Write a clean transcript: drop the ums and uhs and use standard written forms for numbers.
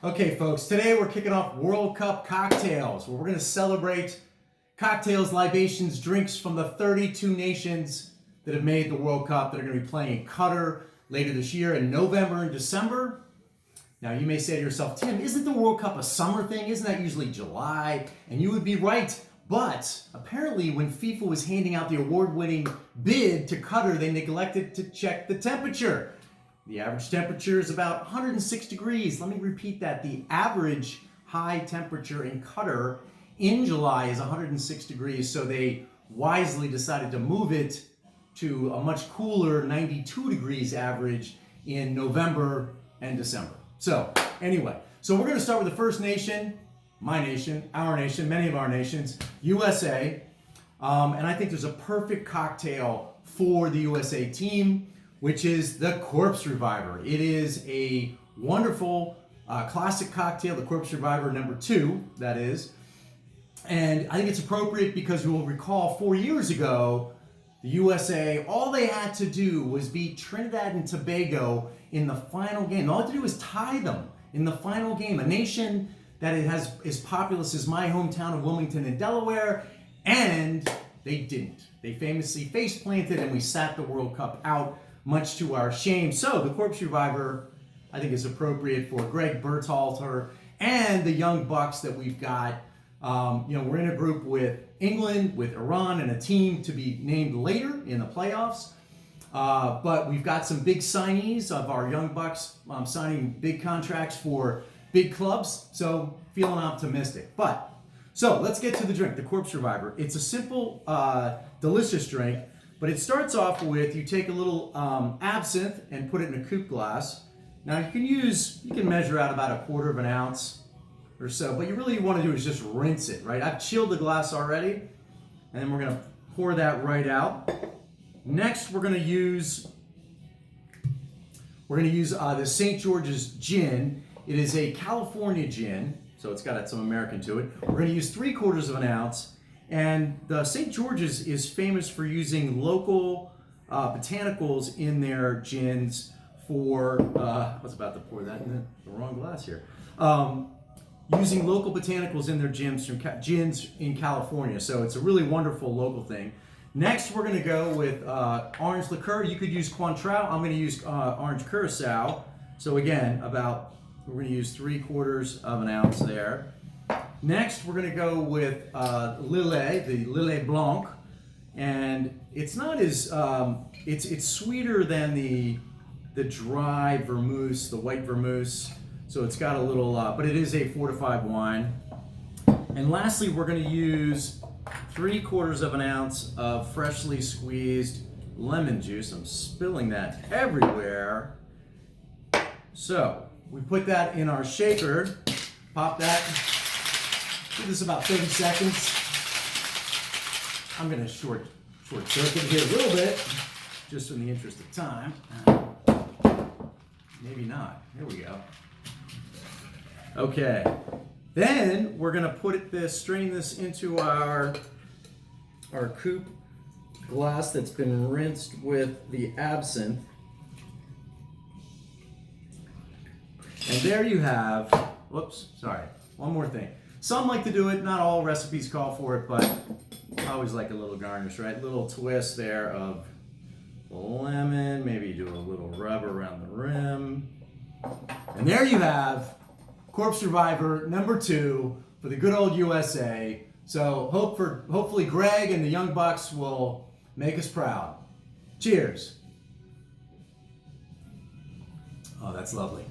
Okay, folks, today we're kicking off World Cup cocktails, where we're going to celebrate cocktails, libations, drinks from the 32 nations that have made the World Cup that are going to be playing in Qatar later this year in November and December. Now, you may say to yourself, Tim, isn't the World Cup a summer thing? Isn't that usually July? And you would be right. But apparently, when FIFA was handing out the award-winning bid to Qatar, they neglected to check the temperature. The average temperature is about 106 degrees. Let me repeat that. The average high temperature in Qatar in July is 106 degrees. So they wisely decided to move it to a much cooler 92 degrees average in November and December. So anyway, we're going to start with the first nation, my nation, our nation, many of our nations, USA. And I think there's a perfect cocktail for the USA team, which is the Corpse Reviver. It is a wonderful classic cocktail, the Corpse Reviver number 2, that is. And I think it's appropriate because you will recall 4 years ago, the USA, all they had to do was beat Trinidad and Tobago in the final game. All they had to do was tie them in the final game. A nation that has as populous as my hometown of Wilmington in Delaware, and they didn't. They famously face planted, and we sat the World Cup out, much to our shame. So the Corpse Reviver, I think, is appropriate for Greg Berhalter and the young Bucks that we've got. We're in a group with England, with Iran, and a team to be named later in the playoffs. But we've got some big signees of our young Bucks signing big contracts for big clubs. So feeling optimistic. So let's get to the drink, the Corpse Reviver. It's a simple, delicious drink. But it starts off with, you take a little absinthe and put it in a coupe glass. Now you can measure out about 1/4 ounce or so, but you really want to do is just rinse it, right? I've chilled the glass already, and then we're gonna pour that right out. Next, we're gonna use the St. George's gin. It is a California gin, so it's got some American to it. We're gonna use 3/4 ounce. And the St. George's is famous for using local botanicals in their gins for, I was about to pour that in the wrong glass here. Using local botanicals in their gins in California. So it's a really wonderful local thing. Next, we're gonna go with orange liqueur. You could use Cointreau. I'm gonna use orange curacao. So again, we're gonna use 3/4 ounce there. Next, we're going to go with Lillet, the Lillet Blanc, and it's not as it's sweeter than the dry vermouth, the white vermouth. So it's got a little, but it is a fortified wine. And lastly, we're going to use 3/4 ounce of freshly squeezed lemon juice. I'm spilling that everywhere. So we put that in our shaker, pop that. Do this about 30 seconds. I'm going to short circuit here a little bit, just in the interest of time. Maybe not. Here we go. Okay. Then we're going to strain this into our coupe glass that's been rinsed with the absinthe. And there you have, one more thing. Some like to do it, not all recipes call for it, but I always like a little garnish, right? Little twist there of lemon, maybe do a little rub around the rim. And there you have Corpse Reviver number 2 for the good old USA. So hopefully Greg and the Young Bucks will make us proud. Cheers. Oh, that's lovely.